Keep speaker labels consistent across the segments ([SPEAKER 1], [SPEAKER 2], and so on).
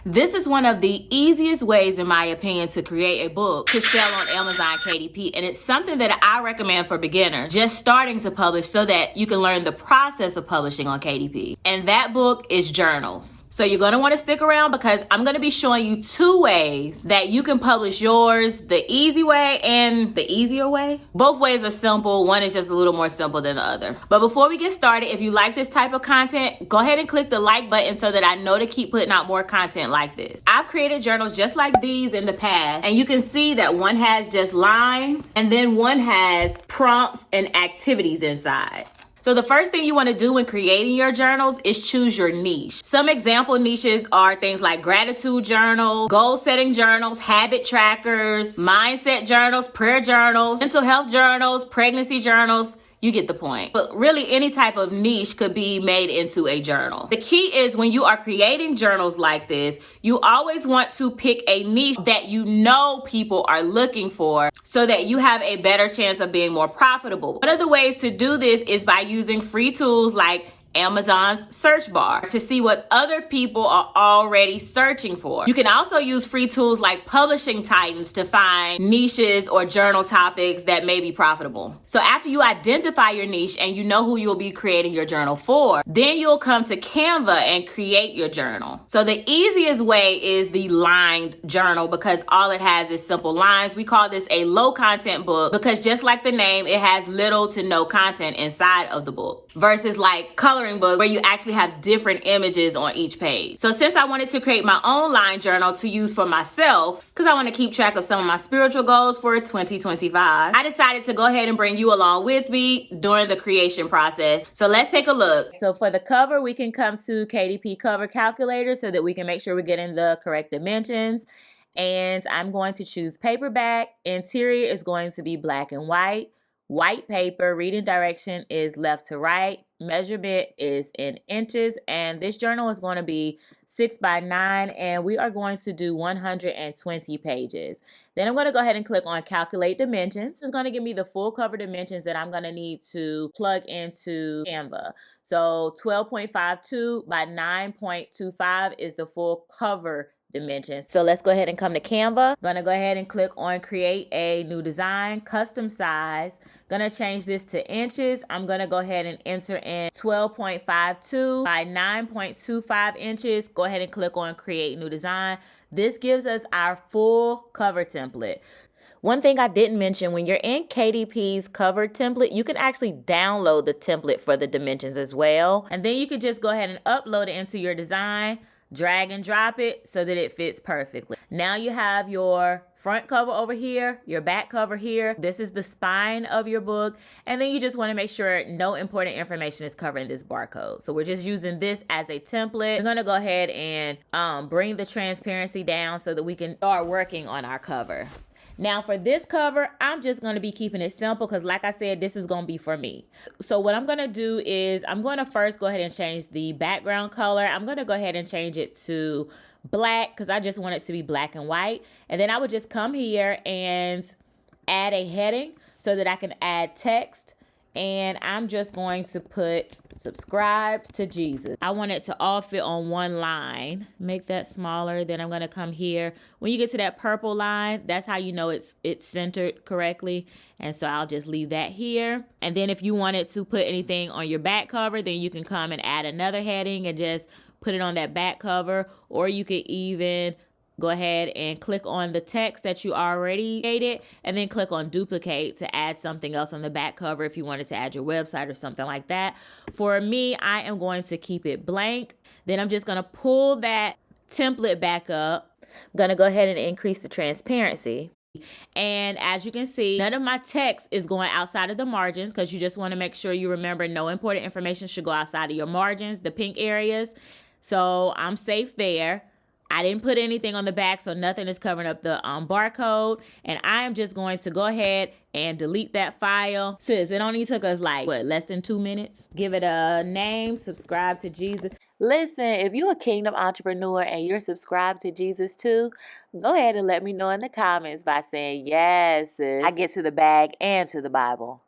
[SPEAKER 1] This is one of the easiest ways, in my opinion, to create a book to sell on Amazon KDP. And it's something that I recommend for beginners just starting to publish so that you can learn the process of publishing on KDP. And that book is journals. So you're going to want to stick around because I'm going to be showing you 2 ways that you can publish yours, the easy way and the easier way. Both ways are simple. One is just a little more simple than the other. But before we get started, if you like this type of content, go ahead and click the like button so that I know to keep putting out more content like this. I've created journals just like these in the past, and you can see that one has just lines and then one has prompts and activities inside. So the first thing you want to do when creating your journals is choose your niche. Some example niches are things like gratitude journal, goal setting journals, habit trackers, mindset journals, prayer journals, mental health journals, pregnancy journals. You get the point. But really, any type of niche could be made into a journal. The key is when you are creating journals like this, you always want to pick a niche that you know people are looking for so that you have a better chance of being more profitable. One of the ways to do this is by using free tools like Amazon's search bar to see what other people are already searching for. You can also use free tools like Publishing Titans to find niches or journal topics that may be profitable. So after you identify your niche and you know who you'll be creating your journal for, then you'll come to Canva and create your journal. So the easiest way is the lined journal because all it has is simple lines. We call this a low content book because just like the name, it has little to no content inside of the book versus like coloring book where you actually have different images on each page. So since I wanted to create my own line journal to use for myself, because I want to keep track of some of my spiritual goals for 2025, I decided to go ahead and bring you along with me during the creation process. So let's take a look. So for the cover, we can come to KDP cover calculator so that we can make sure we're getting the correct dimensions. And I'm going to choose paperback. Interior is going to be black and white. White paper, reading direction is left to right. Measurement is in inches, and this journal is going to be 6x9, and we are going to do 120 pages. Then I'm going to go ahead and click on calculate dimensions. It's going to give me the full cover dimensions that I'm going to need to plug into Canva. So 12.52 by 9.25 is the full cover dimensions. So let's go ahead and come to Canva. I'm going to go ahead and click on create a new design, custom size. Going to change this to inches. I'm going to go ahead and enter in 12.52 by 9.25 inches. Go ahead and click on create new design. This gives us our full cover template. One thing I didn't mention, when you're in KDP's cover template, you can actually download the template for the dimensions as well. And then you can just go ahead and upload it into your design, drag and drop it so that it fits perfectly. Now you have your front cover over here, your back cover here. This is the spine of your book. And then you just want to make sure no important information is covering this barcode. So we're just using this as a template. We're going to go ahead and bring the transparency down so that we can start working on our cover. Now for this cover, I'm just going to be keeping it simple because like I said, this is going to be for me. So what I'm going to do is I'm going to first go ahead and change the background color. I'm going to go ahead and change it to black because I just want it to be black and white. And then I would just come here and add a heading so that I can add text. And I'm just going to put subscribe to Jesus. I want it to all fit on one line. Make that smaller. Then I'm going to come here. When you get to that purple line, that's how you know it's centered correctly. And so I'll just leave that here. And then if you wanted to put anything on your back cover, then you can come and add another heading and just put it on that back cover. Or you could even go ahead and click on the text that you already created and then click on duplicate to add something else on the back cover if you wanted to add your website or something like that. For me, I am going to keep it blank. Then I'm just going to pull that template back up. I'm going to go ahead and increase the transparency. And as you can see, none of my text is going outside of the margins because you just want to make sure you remember no important information should go outside of your margins, the pink areas. So I'm safe there. I didn't put anything on the back, so nothing is covering up the barcode. And I am just going to go ahead and delete that file. Sis, it only took us like, less than 2 minutes? Give it a name, subscribe to Jesus. Listen, if you're a kingdom entrepreneur and you're subscribed to Jesus too, go ahead and let me know in the comments by saying, yes, sis, I get to the bag and to the Bible.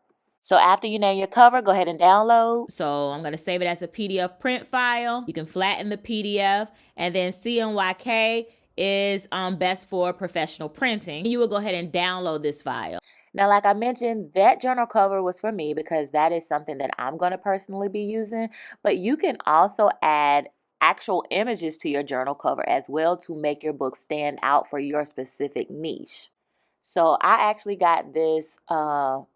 [SPEAKER 1] So after you name your cover, go ahead and download. So I'm going to save it as a PDF print file. You can flatten the PDF, and then CMYK is best for professional printing. You will go ahead and download this file. Now, like I mentioned, that journal cover was for me because that is something that I'm going to personally be using, but you can also add actual images to your journal cover as well to make your book stand out for your specific niche. So I actually got this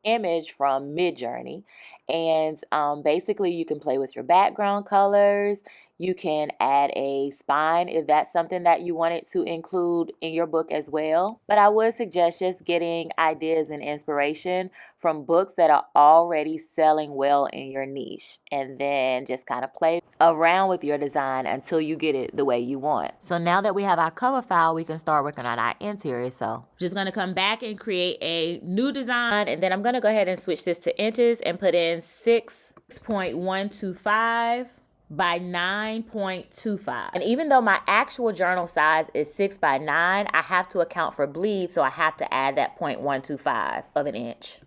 [SPEAKER 1] image from Midjourney, and basically you can play with your background colors. You can add a spine if that's something that you wanted to include in your book as well. But I would suggest just getting ideas and inspiration from books that are already selling well in your niche, and then just kind of play around with your design until you get it the way you want. So now that we have our cover file, we can start working on our interior. So just going to come back and create a new design, and then I'm going to go ahead and switch this to inches and put in 6.125 by 9.25. And even though my actual journal size is 6 by 9, I have to account for bleed, so I have to add that 0.125 of an inch.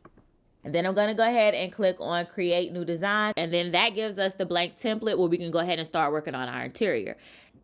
[SPEAKER 1] And then I'm going to go ahead and click on create new design. And then that gives us the blank template where we can go ahead and start working on our interior.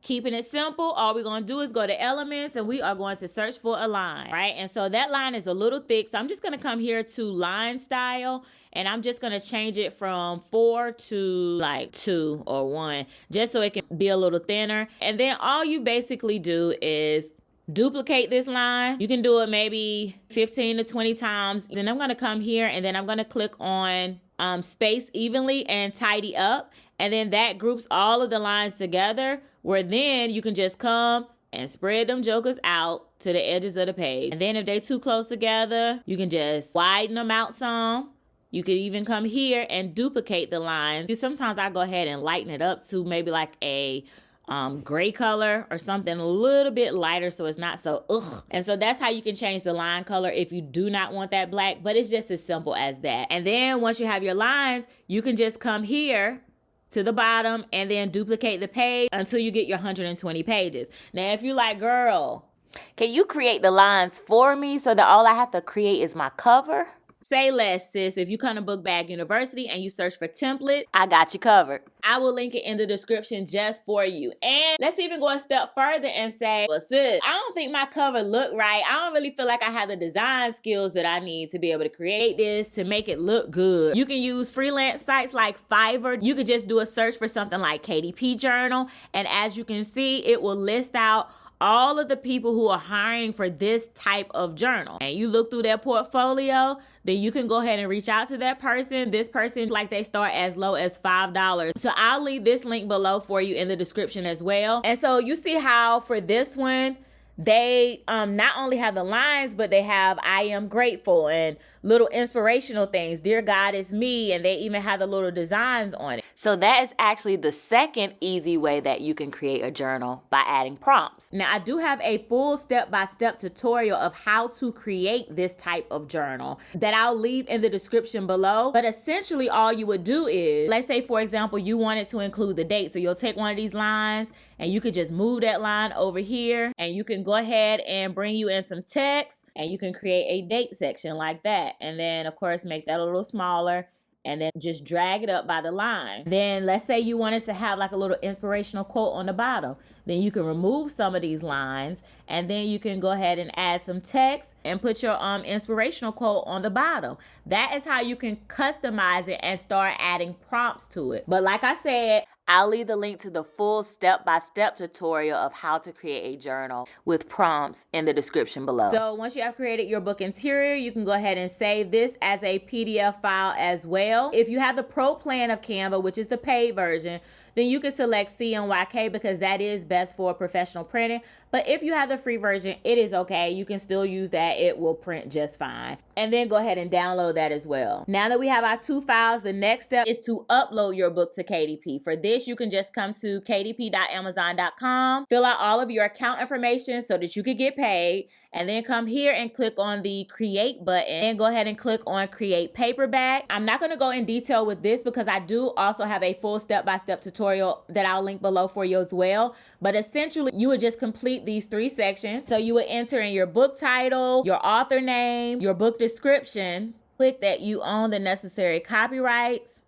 [SPEAKER 1] Keeping it simple, all we're going to do is go to elements, and we are going to search for a line, right? And so that line is a little thick, so I'm just going to come here to line style, and I'm just going to change it from 4 to like 2 or 1, just so it can be a little thinner. And then all you basically do is duplicate this line. You can do it maybe 15 to 20 times. Then I'm going to come here, and then I'm going to click on space evenly and tidy up. And then that groups all of the lines together, where then you can just come and spread them jokers out to the edges of the page. And then if they're too close together, you can just widen them out some. You could even come here and duplicate the lines. Sometimes I go ahead and lighten it up to maybe like a gray color or something a little bit lighter, so it's not so ugh. And so that's how you can change the line color if you do not want that black, but it's just as simple as that. And then once you have your lines, you can just come here to the bottom and then duplicate the page until you get your 120 pages. Now, if you like, girl, can you create the lines for me so that all I have to create is my cover? Say less, sis. If you come to Book Bag University and you search for template, I got you covered. I will link it in the description just for you. And let's even go a step further and say, well, sis, I don't think my cover look right. I don't really feel like I have the design skills that I need to be able to create this to make it look good. You can use freelance sites like Fiverr. You could just do a search for something like KDP Journal. And as you can see, it will list out all of the people who are hiring for this type of journal. And you look through their portfolio, then you can go ahead and reach out to that person. This person, like, they start as low as $5. So I'll leave this link below for you in the description as well. And so you see how for this one, they not only have the lines, but they have I am grateful and little inspirational things. Dear God, it's me. And they even have the little designs on it. So that is actually the second easy way that you can create a journal, by adding prompts. Now, I do have a full step-by-step tutorial of how to create this type of journal that I'll leave in the description below. But essentially all you would do is, let's say, for example, you wanted to include the date. So you'll take one of these lines and you could just move that line over here, and you can go ahead and bring you in some text, and you can create a date section like that. And then, of course, make that a little smaller, and then just drag it up by the line. Then let's say you wanted to have like a little inspirational quote on the bottom. Then you can remove some of these lines, and then you can go ahead and add some text and put your inspirational quote on the bottom. That is how you can customize it and start adding prompts to it. But like I said, I'll leave the link to the full step-by-step tutorial of how to create a journal with prompts in the description below. So once you have created your book interior, you can go ahead and save this as a PDF file as well. If you have the Pro plan of Canva, which is the paid version, then you can select CMYK because that is best for professional printing. But if you have the free version, it is okay. You can still use that. It will print just fine. And then go ahead and download that as well. Now that we have our two files, the next step is to upload your book to KDP. For this, you can just come to kdp.amazon.com, fill out all of your account information so that you could get paid, and then come here and click on the create button and go ahead and click on create paperback. I'm not going to go in detail with this because I do also have a full step-by-step tutorial that I'll link below for you as well. But essentially, you would just complete these 3 sections. So you would enter in your book title, your author name, your book description, Click that you own the necessary copyrights.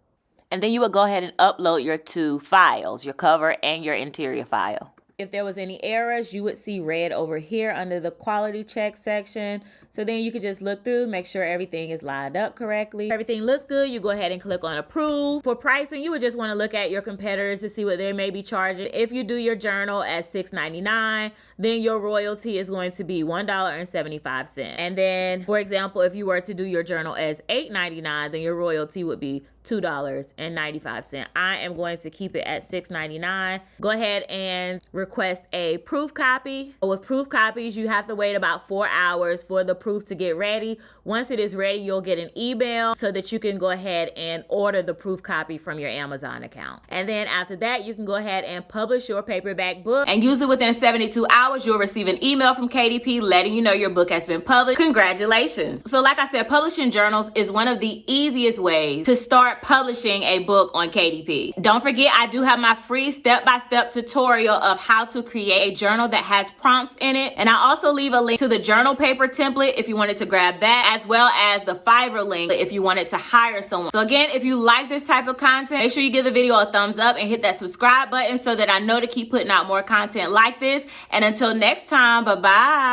[SPEAKER 1] And then you would go ahead and upload your two files, your cover and your interior file. If there was any errors, you would see red over here under the quality check section. So then you could just look through, make sure everything is lined up correctly. If everything looks good, you go ahead and click on approve. For pricing, you would just want to look at your competitors to see what they may be charging. If you do your journal at $6.99, then your royalty is going to be $1.75. And then, for example, if you were to do your journal as $8.99, then your royalty would be $2.95. I am going to keep it at $6.99. Go ahead and request a proof copy. With proof copies, you have to wait about 4 hours for the proof to get ready. Once it is ready, you'll get an email so that you can go ahead and order the proof copy from your Amazon account. And then after that, you can go ahead and publish your paperback book. And usually within 72 hours, you'll receive an email from KDP letting you know your book has been published. Congratulations. So like I said, publishing journals is one of the easiest ways to start publishing a book on KDP. Don't forget, I do have my free step-by-step tutorial of how to create a journal that has prompts in it. And I also leave a link to the journal paper template if you wanted to grab that, as well as the Fiverr link if you wanted to hire someone. So again, if you like this type of content, make sure you give the video a thumbs up and hit that subscribe button so that I know to keep putting out more content like this. And until next time, bye-bye.